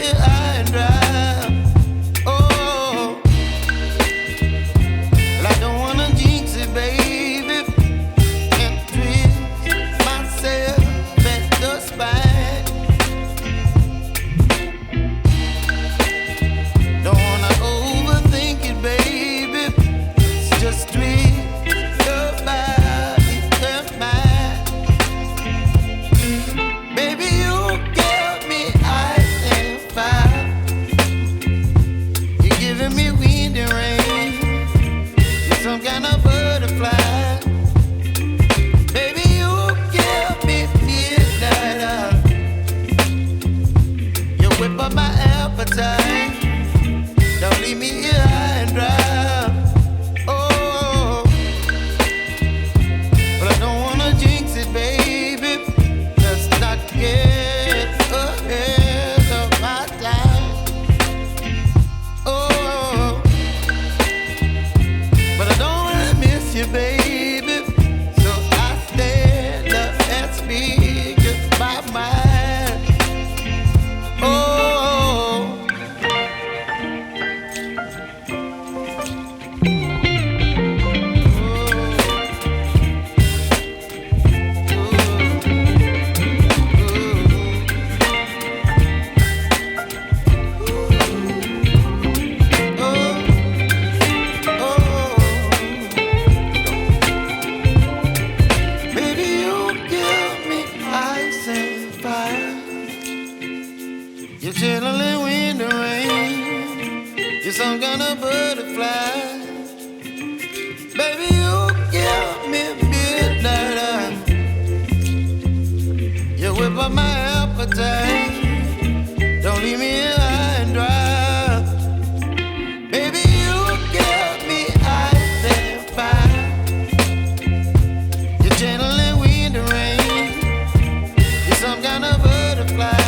here high and dry. Oh, well, I don't wanna jinx it, baby, and twist myself at the spine. Don't wanna overthink it, baby. It's just twist your body and mine. Baby, you give me ice and fire. You're giving me wind and rain. You're some kind of butterfly. Baby, you give me midnight. You whip up my appetite. Don't leave me here high and dry. Oh, but I don't wanna jinx it, baby. Let's not get ahead of my time. Oh, but I don't wanna miss you, baby. So I stand up and speak my mind. Oh. Baby, you give me ice and fire. You're chilling wind and rain. You're some kind of butterfly. Baby, you give me midnight. You whip up my appetite. Don't leave me here high and dry. Baby, you give me ice and fire. You're channeling wind and rain. You're some kind of butterfly.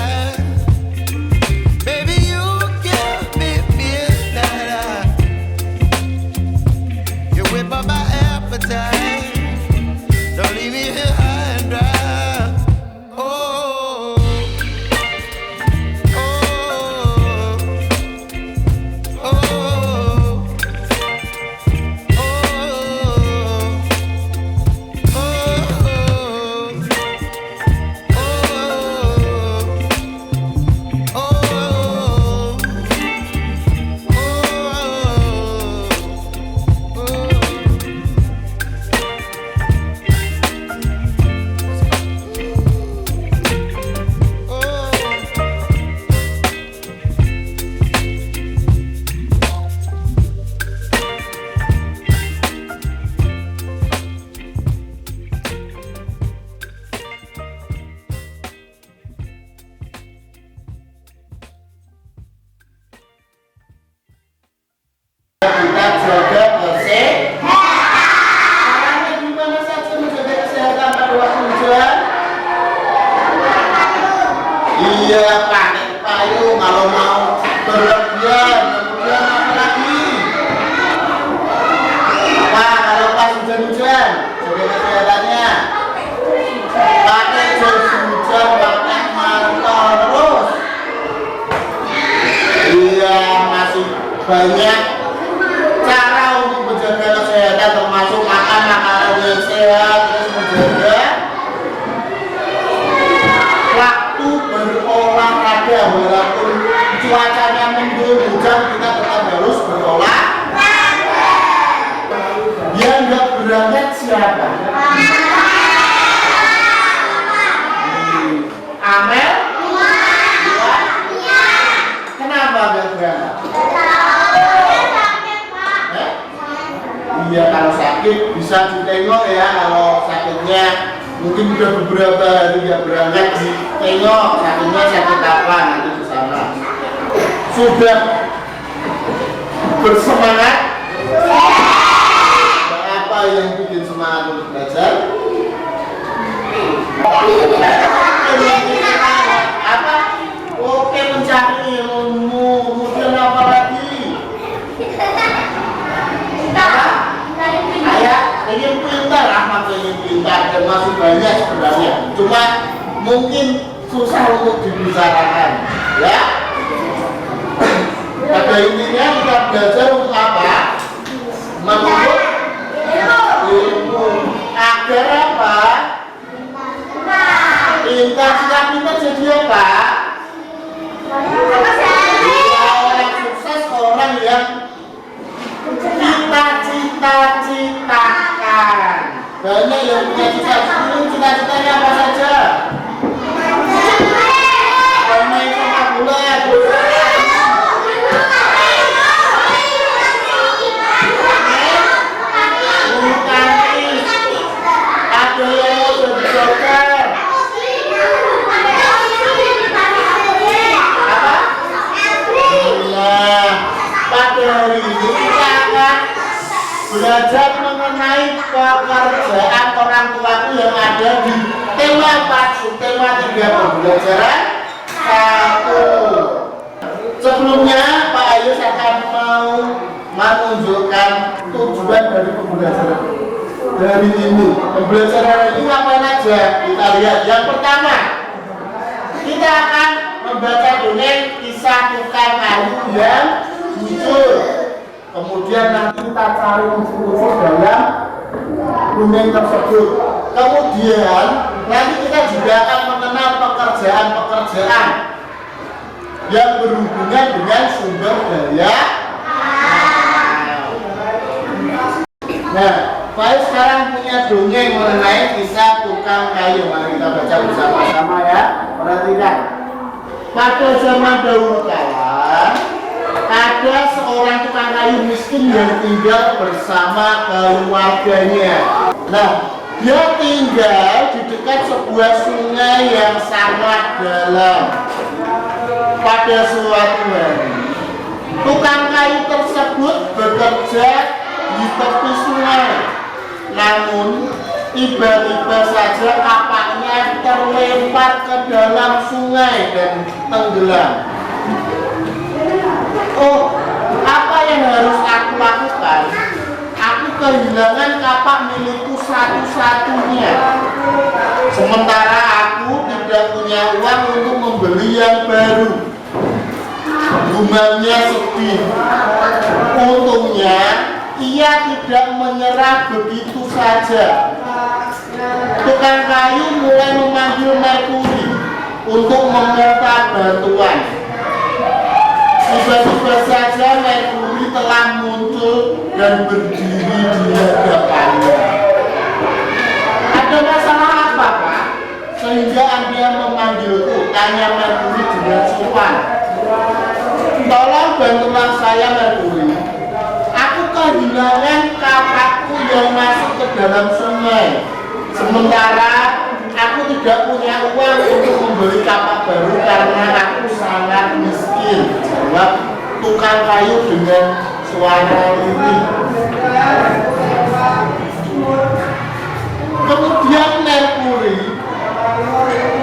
Baby, you give me midnight. You whip up my appetite. Don't leave me here high and dry. Oh, oh, oh, oh, Kita jaga caranya gimana saja menjaga kesehatan pada waktu hujan? Iya, pakai payung kalau mau berlebihan. Kemudian apa lagi? Apa kalau pas hujan-hujan? Jaga kesehatannya. Pakai jas hujan, pakai mantel terus. Iya, masih banyak cara untuk menjaga kesehatan, termasuk makan makanan yang sehat, terus menjaga waktu berolahraga. Walaupun cuacanya mendung hujan, kita tetap harus berolahraga. Yang nggak berangkat siapa? Amel? Kenapa nggak berangkat? Iya, kalau sakit bisa ditengok ya. Kalau sakitnya mungkin udah beberapa hari nggak berangkat, ditengok sakitnya sakit apa, nanti di sana. Sudah bersemangat? Apa yang bikin semangat untuk belajar? Apa? Oke, mencari ilmu. Kemudian apa lagi? Ayah ingin pintar, Ahmad ingin pintar, dan masih banyak sebenarnya. Cuma mungkin susah untuk dibicarakan, ya. belajar mengenai pekerjaan orang tuaku yang ada di tema 4, tema 3 pembelajaran 1. Sebelumnya Pak Ayus akan mau menunjukkan tujuan dari pembelajaran dari ini. Pembelajaran ini apa aja? Kita lihat. Yang pertama, kita akan membaca dongeng kisah tukang kayu yang jujur. Kemudian nanti kita cari unsur-unsur dalam dongeng tersebut. Kemudian nanti kita juga akan mengenal pekerjaan-pekerjaan yang berhubungan dengan sumber daya. Nah, Pak sekarang punya dongeng mengenai kisah tukang kayu. Mari kita baca bersama-sama ya. Perhatikan. Pada zaman dahulu kala, ada seorang tukang kayu miskin yang tinggal bersama keluarganya. Nah, dia tinggal di dekat sebuah sungai yang sangat dalam. Pada suatu hari, tukang kayu tersebut bekerja di tepi sungai. Namun, tiba-tiba saja kapaknya terlempar ke dalam sungai dan tenggelam. Oh, apa yang harus aku lakukan? Aku kehilangan kapak milikku satu-satunya. Sementara aku tidak punya uang untuk membeli yang baru. Gumamnya sedih. Untungnya ia tidak menyerah begitu saja. Tukang kayu mulai memanggil Merkuri untuk meminta bantuan. Tiba-tiba saja Merkuri telah muncul dan berdiri di hadapannya. Ada masalah apa, Pak? Sehingga Anda memanggilku? Tanya Merkuri dengan sopan. Tolong bantulah saya, Merkuri. Aku kehilangan kapakku yang masuk ke dalam sungai. Sementara aku tidak punya uang untuk membeli kapak baru karena aku sangat miskin. Jawab tukang kayu dengan suara lirih. Kemudian Merkuri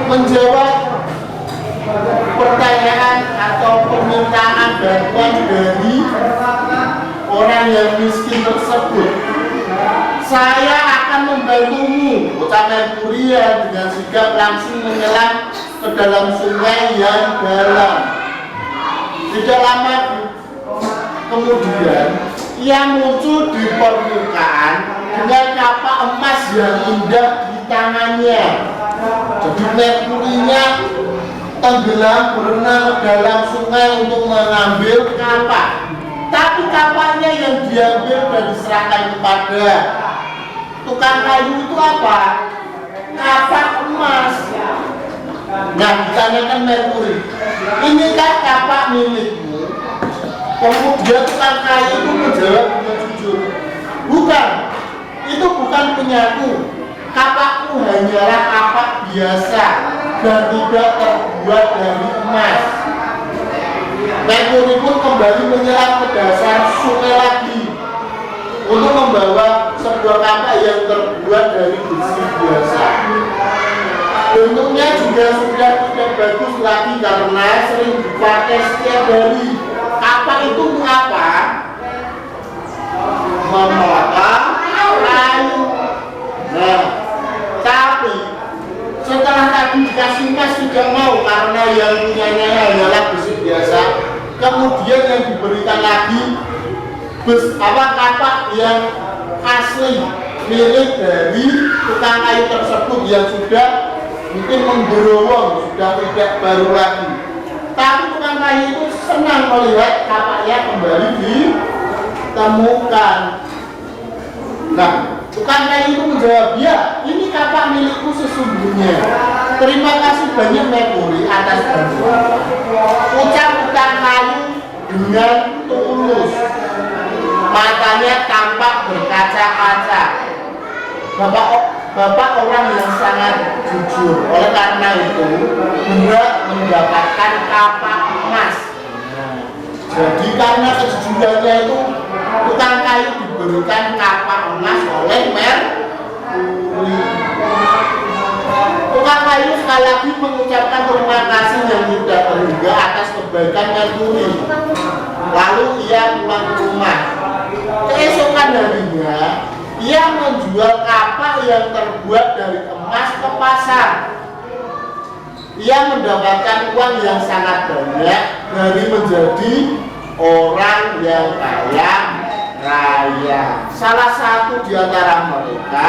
menjawab pertanyaan atau permintaan bantuan dari orang yang miskin tersebut. Saya akan membantumu, ucap Merkuri dengan sigap langsung menyelam ke dalam sungai yang dalam. Tidak lama kemudian ia muncul di permukaan dengan kapak emas yang indah di tangannya. Jadi Merkurinya tenggelam berenang ke dalam sungai untuk mengambil kapak. Tapi kapaknya yang diambil dan diserahkan kepada tukang kayu itu apa? Kapak emas. Nah, ditanyakan Merkuri, inikah kapak milikmu? Kemudian tukang kayu itu menjawab dengan jujur, bukan, itu bukan punyaku. Kapakku hanyalah kapak biasa dan tidak terbuat dari emas. Merkuri pun kembali menyelam ke dasar sungai lagi untuk membawa sebuah kapak yang terbuat dari besi biasa. Bentuknya juga sudah tidak bagus lagi karena sering dipakai setiap hari. Kapak itu untuk apa? Memotong kayu. Nah, tapi setelah tadi dikasih emas tidak mau karena yang punyanya hanyalah besi biasa. Kemudian yang diberikan lagi kapak yang asli milik dari tukang kayu tersebut yang sudah mungkin menggerowong, sudah tidak baru lagi. Tapi tukang kayu itu senang melihat kapaknya kembali ditemukan. Nah, tukang kayu itu menjawab, ya, ini kapak milikku sesungguhnya. Terima kasih banyak Merkuri atas bantuan. Ucap tukang kayu dengan tulus. Matanya tampak berkaca-kaca. Bapak orang yang sangat jujur. Oleh karena itu, berhak mendapatkan kapak emas. Jadi karena kejujurannya itu, tukang kayu diberikan kapak emas oleh Merkuri. Tukang kayu sekali lagi mengucapkan terima kasih yang tidak terhingga atas kebaikan Merkuri. Lalu ia pulang ke rumah. Keesokan harinya, ia menjual kapak yang terbuat dari emas ke pasar. Ia mendapatkan uang yang sangat banyak dari menjadi orang yang kaya raya. Salah satu di antara mereka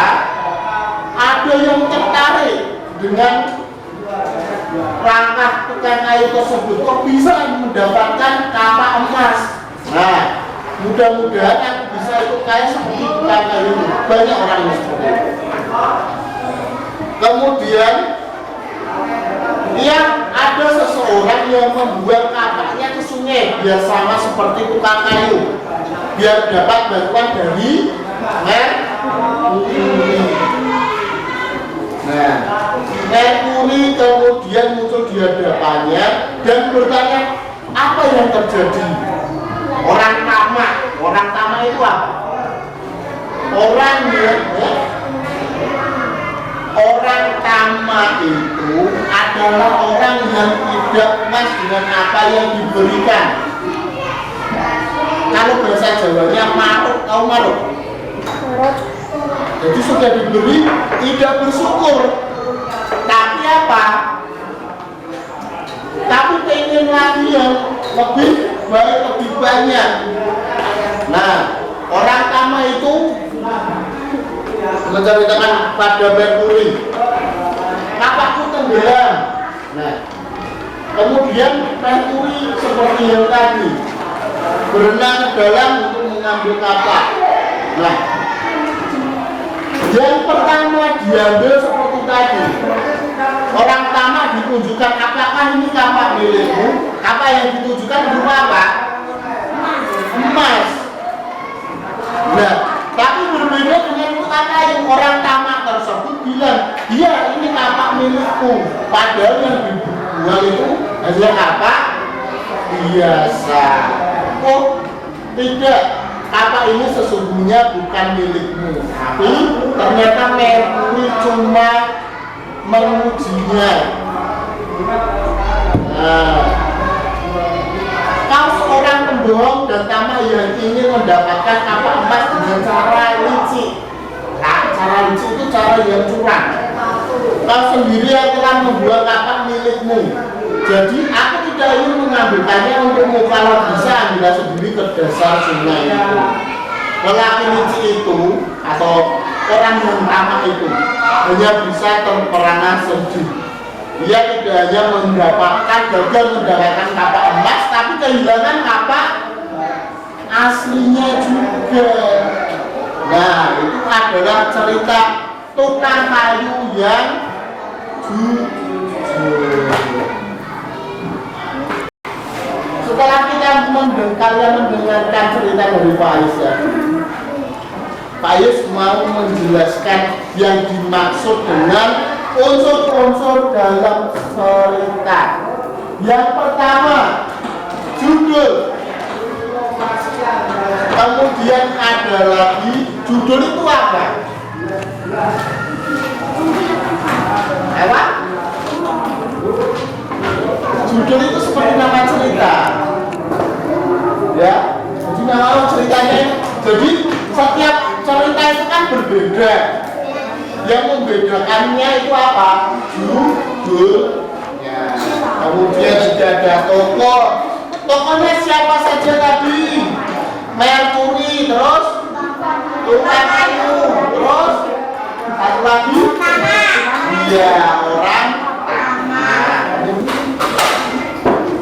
ada yang tertarik dengan langkah tukang kayu tersebut. Kok bisa mendapatkan kapak emas? Nah, mudah-mudahan aku bisa ikut kaya seperti tukang kayu. Banyak orang yang seperti itu. Kemudian ada seseorang yang membuang kapaknya ke sungai biar sama seperti tukang kayu, biar dapat bantuan dari Merkuri. Nah, Merkuri kemudian muncul di hadapannya dan bertanya, apa yang terjadi? Orang tamak itu apa? Orang tamak itu adalah orang yang tidak puas dengan apa yang diberikan. Kalau bahasa Jawanya maruk, tahu maruk? Jadi sudah diberi, tidak bersyukur. Tapi apa? Tapi pengen lagi yang lebih baik, lebih banyak. Nah, orang tamak itu menceritakan pada Merkuri, kapakku tenggelam. Nah, kemudian Merkuri seperti yang tadi berenang ke dalam untuk mengambil kapak. Nah, yang pertama diambil seperti tadi. Orang tamak ditunjukkan, apakah ini kapak milikmu? Kapak yang ditunjukkan berupa apa? Emas. Nah, tapi berbeda dengan tukang kayu. Orang tamak tersebut bilang, iya ini kapak milikku. Padahal yang dibuang itu hanya kapak biasa. Oh tidak, kapak ini sesungguhnya bukan milikmu. Tapi ternyata Merkuri cuma mengujinya. Nah, kau seorang pembohong dan tamak yang ingin mendapatkan kapak emas dengan cara licik. Nah, cara licik itu cara yang curang. Kau sendiri yang telah membuang kapak milikmu. Jadi aku tidak ingin mengambilkannya untukmu. Kalau bisa ambillah sendiri ke dasar sungai itu. Lelaki licik itu atau orang yang tamak itu hanya bisa terperangah sedih. Dia tidak hanya gagal mendapatkan kapak emas, tapi kehilangan kapak aslinya juga. Nah, itu adalah cerita tukang kayu yang jujur. Setelah kalian mendengarkan cerita dari Pak Ayus ya, Pak Ayus mau menjelaskan yang dimaksud dengan unsur-unsur dalam cerita. Yang pertama, judul. Kemudian ada lagi, judul itu apa? Apa? Judul itu seperti nama cerita. Ya, jadi nama ceritanya. Jadi setiap cerita itu kan berbeda. Yang membedakannya itu apa? Judulnya. Kemudian juga ada tokoh. Tokohnya siapa saja tadi? Merkuri, terus tukang kayu, terus satu lagi? Iya, orang tamak.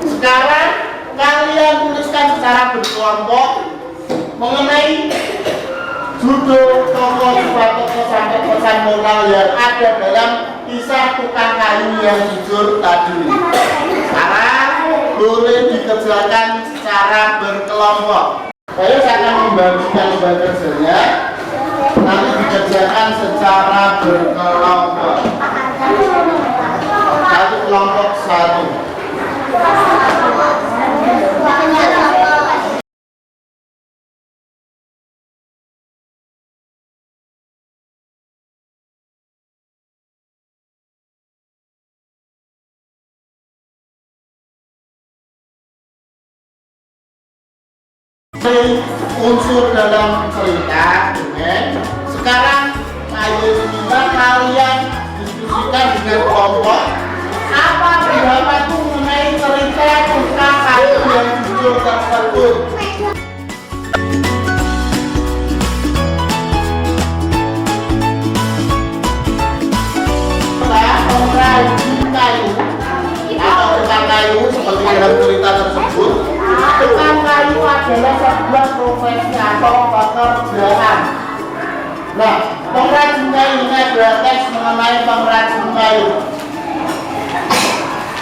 Sekarang kalian tuliskan secara berkelompok mengenai judul tokoh sampai pesan moral yang ada dalam kisah tukang kayu yang jujur tadi. Sekarang boleh dikerjakan secara berkelompok. Saya akan membagikan lembar kerjanya, nanti dikerjakan secara berkelompok. Satu kelompok satu. unsur dalam cerita dongeng. Sekarang saya minta kalian diskusikan dengan kelompok apa pendapatmu mengenai cerita tentang kayu yang jujur tersebut. Pengrajin kayu atau tukang kayu seperti dalam cerita tersebut. Tukang kayu adalah sebuah profesi atau pekerjaan. Nah, pengrajin kayu ini adalah teks mengenai pengrajin kayu.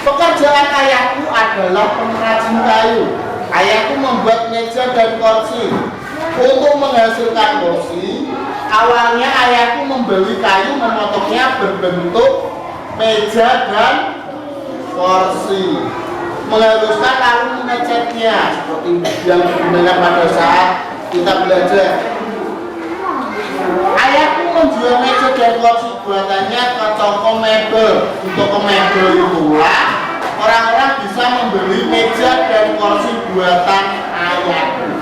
Pekerjaan ayahku adalah pengrajin kayu. Ayahku membuat meja dan kursi. Untuk menghasilkan kursi, awalnya ayahku membeli kayu, memotongnya berbentuk meja dan kursi, menghaluskan lalu mengecatnya seperti yang digunakan pada saat kita belajar. Ayahku menjual meja dan kursi buatannya ke toko mebel. Di toko mebel itulah orang-orang bisa membeli meja dan kursi buatan ayahku.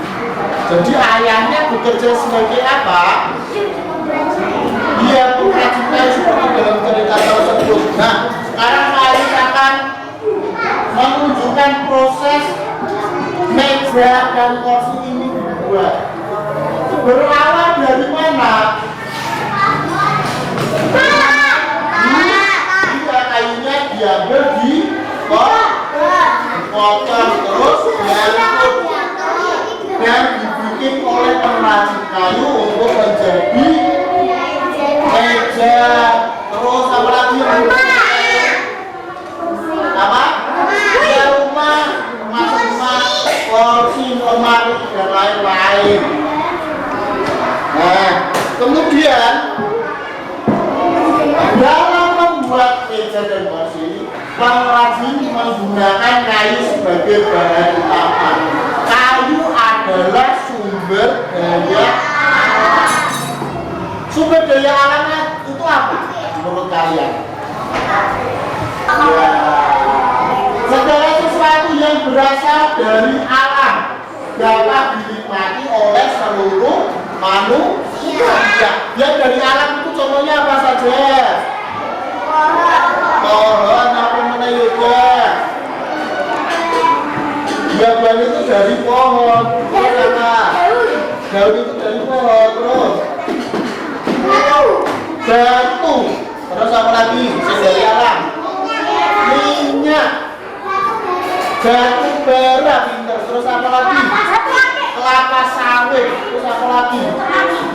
Jadi ayahnya bekerja sebagai apa? Dia pengrajin kayu seperti dalam cerita tersebut. Nah, sekarang Faris akan menunjukkan proses meja dan kursi ini dibuat. Berawal dari mana? Dia kayunya diambil dipotong terus diangkut dan dibikin oleh pengrajin kayu untuk menjadi meja. Terus apa lagi yang apa? Ya rumah, masuk rumah, kursi, lemari dan lain-lain. Nah, kemudian dalam membuat meja dan kursi, pengrajin menggunakan kayu sebagai bahan utama. Kayu adalah sumber daya alam. Sumber daya alamnya itu apa menurut kalian? Ya, segala sesuatu yang berasal dari alam dapat dinikmati oleh seluruh manusia. Yang dari alam itu contohnya apa saja? Pohon, apa mana juga? Buah-buahan itu dari pohon. Terus apa? Daun itu dari pohon. Terus batu. Terus apa lagi? Dari alam. Minyak. Batu bara, pinter. Terus apa lagi? Kelapa sawit. Terus apa lagi?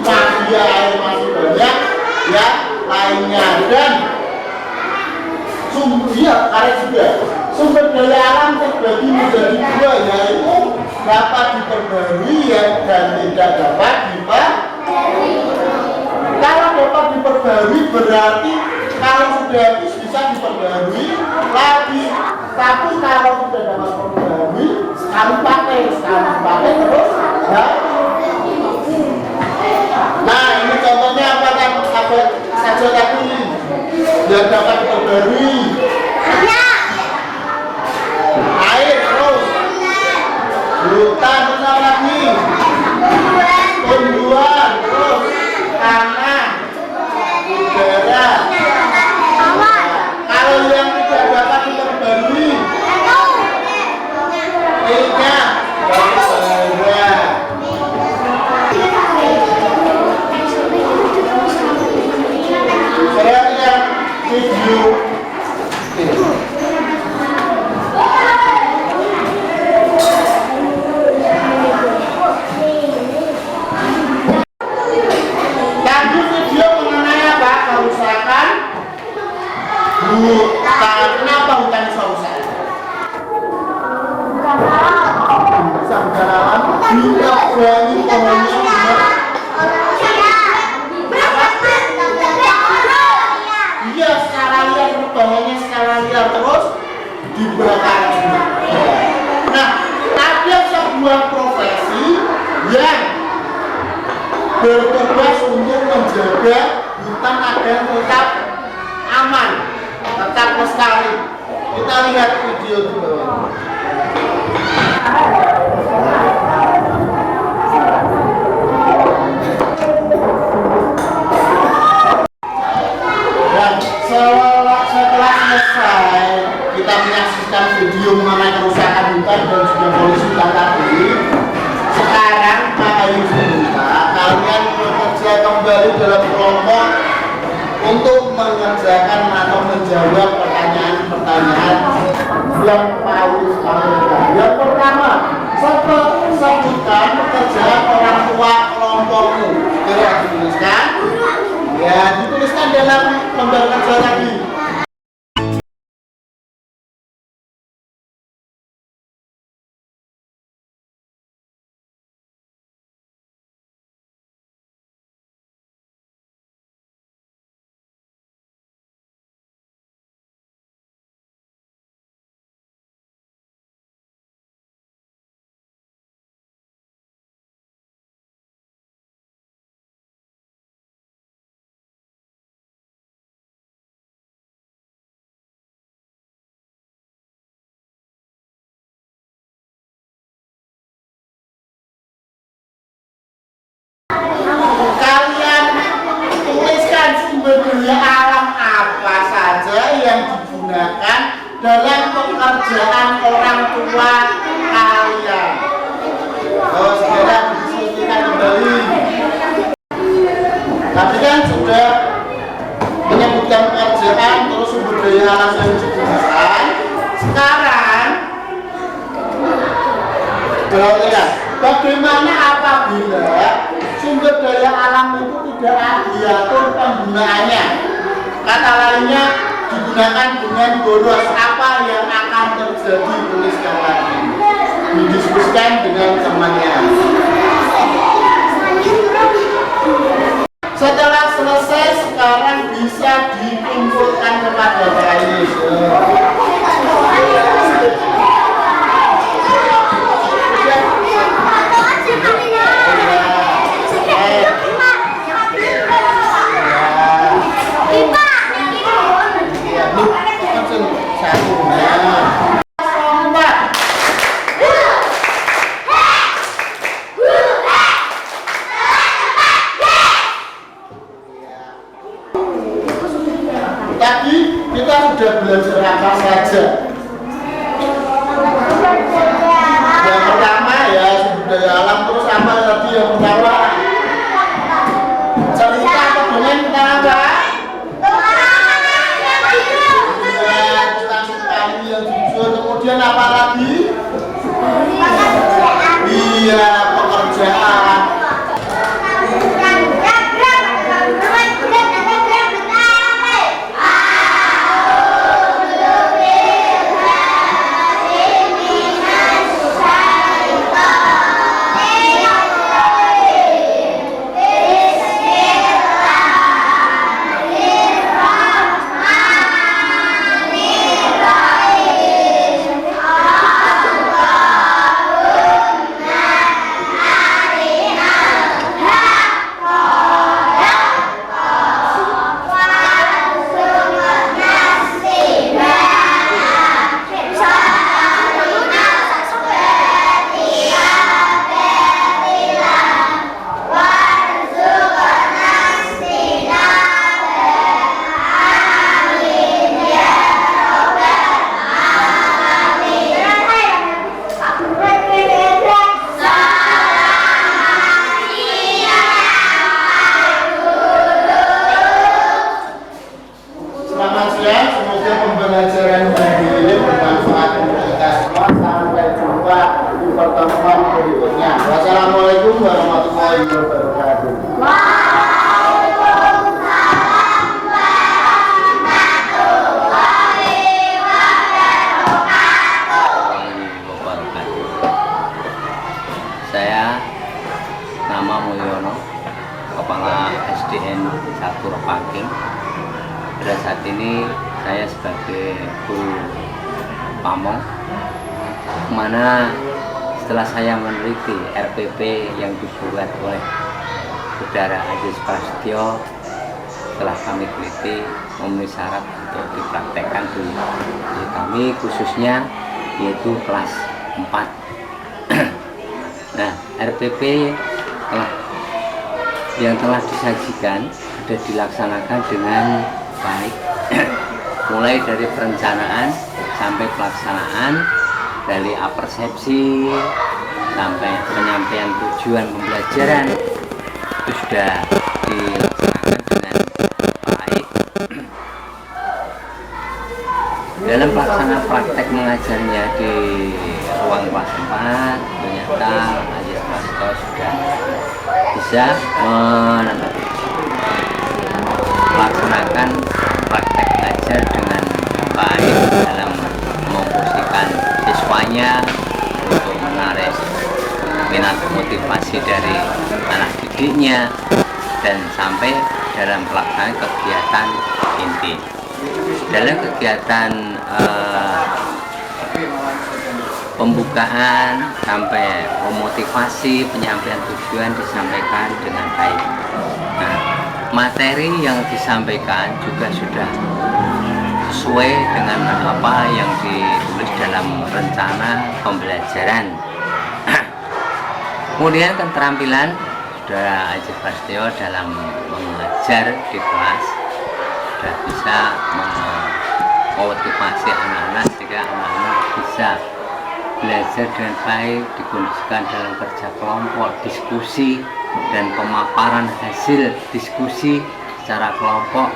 Masih air masih banyak. Ya, lainnya. Dan karet juga. Sumber daya alam terbagi menjadi dua, yaitu dapat diperbarui dan tidak dapat diperbarui. Kalau dapat diperbarui berarti kalau sudah habis bisa diperbarui lagi. Tapi kalau tidak dapat diperbarui sekali pakai terus ya. Nah, ini contohnya apa saja tadi yang dapat diperbarui? Air, terus hutan, terus apa lagi? Tumbuhan, terus tanah, udara. Kalau yang tidak dapat diperbarui, minyak, bara. Saya lihat video. Hutan. Kenapa hutan bisa rusak? Bisa hutan alam ditebangi pohonnya. Iya, secara liar, pohonnya secara liar terus dibakar. Nah, ada sebuah profesi yang bertugas untuk menjaga hutan agar tetap aman, tetap lestari. Kita lihat video di bawah. berusukan tadi. Sekarang Pak Ayu minta kalian bekerja kembali dalam kelompok untuk mengerjakan atau menjawab pertanyaan-pertanyaan yang Pak Ayu sampaikan. Yang pertama, sebutkan pekerjaan orang tua kelompokmu. Kira dituliskan? Ya, dituliskan dalam lembar kerja tadi. Kalian tuliskan sumber daya alam apa saja yang digunakan dalam pekerjaan orang tua kalian. Oh, segera didiskusikan kembali. Tadi kan sudah menyebutkan pekerjaan terus sumber daya alam yang digunakan. Sekarang perhatikan, bagaimana apabila sumber daya alam itu tidak diatur penggunaannya, kata lainnya digunakan dengan boros, apa yang akan terjadi? Tuliskan lagi, didiskusikan dengan temannya. Setelah selesai, sekarang bisa dikumpulkan kepada Pak Yus. Tadi kita sudah belajar apa saja? Yang pertama ya sumber daya alam, terus apa tadi yang pertama? Cerita atau dongeng tentang apa? Ya, tentang kami yang dijual. Kemudian apa lagi? Iya, pekerjaan. Semoga pembelajaran hari ini bermanfaat untuk kita semua. Sampai jumpa di pertemuan berikutnya. Wassalamualaikum warahmatullahi wabarakatuh. Saya nama Mulyono, Kepala SDN 1 Repangking. Pada saat ini saya sebagai guru pamong, mana setelah saya meneliti RPP yang dibuat oleh Saudara Ajis Prasetyo, setelah kami teliti memenuhi syarat untuk dipraktekkan di kami khususnya yaitu kelas 4. Nah, RPP yang telah disajikan sudah dilaksanakan dengan baik mulai dari perencanaan sampai pelaksanaan dari apersepsi sampai penyampaian tujuan pembelajaran itu sudah dilaksanakan dengan baik. Dalam pelaksanaan praktek mengajarnya di ruang kelas 4 ternyata Aziz Prasto sudah bisa melaksanakan praktek mengajar dengan baik dalam memposisikan siswanya untuk menarik minat motivasi dari anak didiknya dan sampai dalam pelaksanaan kegiatan inti. Dalam kegiatan pembukaan sampai memotivasi penyampaian tujuan disampaikan dengan baik. Nah, materi yang disampaikan juga sudah sesuai dengan apa yang ditulis dalam rencana pembelajaran. Kemudian keterampilan Saudara Aziz Prasetyo dalam mengajar di kelas sudah bisa memotivasi anak-anak sehingga anak-anak bisa belajar dengan baik, dikondisikan dalam kerja kelompok, diskusi dan pemaparan hasil diskusi secara kelompok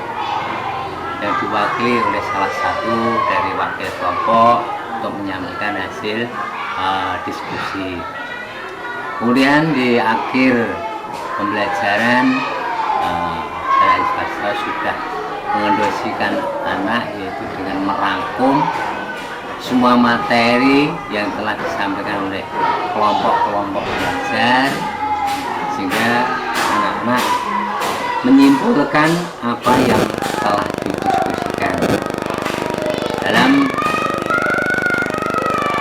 yang diwakili oleh salah satu dari wakil kelompok untuk menyampaikan hasil diskusi. Kemudian di akhir pembelajaran Aziz Prasetyo sudah mengendosikan anak yaitu dengan merangkum semua materi yang telah disampaikan oleh kelompok-kelompok belajar sehingga anak-anak menyimpulkan apa yang telah didiskusikan. Dalam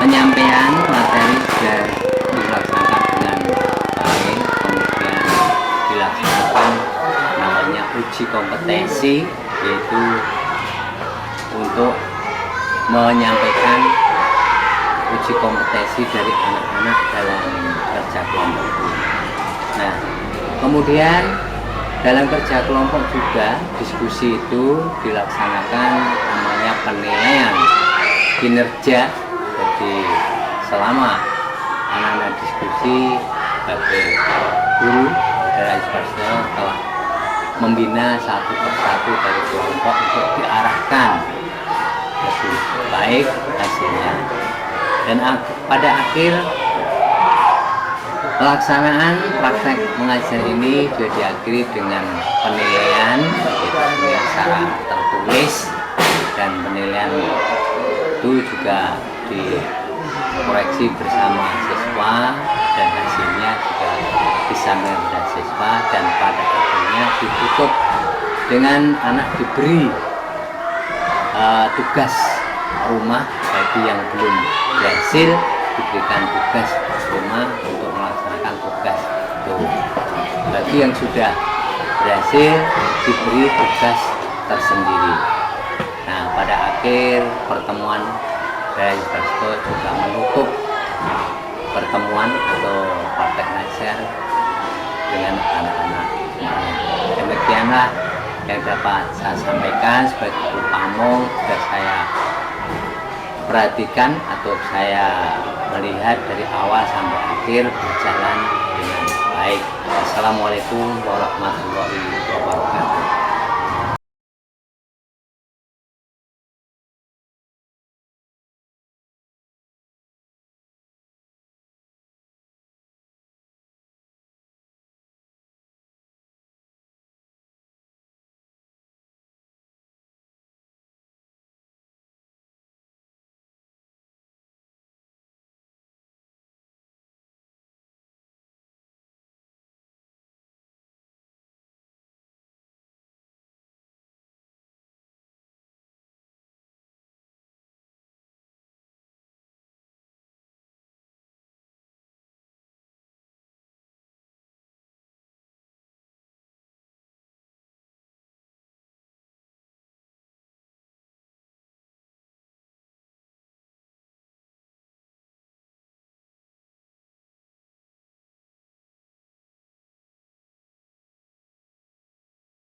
penyampaian materi sudah dilaksanakan dengan baik, kemudian dilaksanakan namanya uji kompetensi, yaitu untuk menyampaikan uji kompetensi dari anak-anak dalam kerja kelompok. Nah, kemudian dalam kerja kelompok juga diskusi itu dilaksanakan namanya penilaian kinerja. Jadi selama anak-anak diskusi sebagai guru dari Aziz Prasetyo telah membina satu persatu dari kelompok untuk diarahkan lebih baik hasilnya. Dan pada akhir pelaksanaan praktek mengajar ini juga diakhiri dengan penilaian, yaitu secara tertulis, dan penilaian itu juga dikoreksi bersama siswa dan hasilnya juga disampaikan kepada siswa, dan pada akhirnya ditutup dengan anak diberi tugas rumah. Bagi yang belum berhasil diberikan tugas rumah untuk melaksanakan tugas itu. Bagi yang sudah berhasil diberi tugas tersendiri. Nah, pada akhir pertemuan dari Aziz Prasetyo juga menutup pertemuan atau praktek ngajar dengan anak-anak. Demikianlah yang dapat saya sampaikan sebagai guru pamong, sudah saya perhatikan atau saya melihat dari awal sampai akhir berjalan dengan baik. Assalamualaikum warahmatullahi wabarakatuh.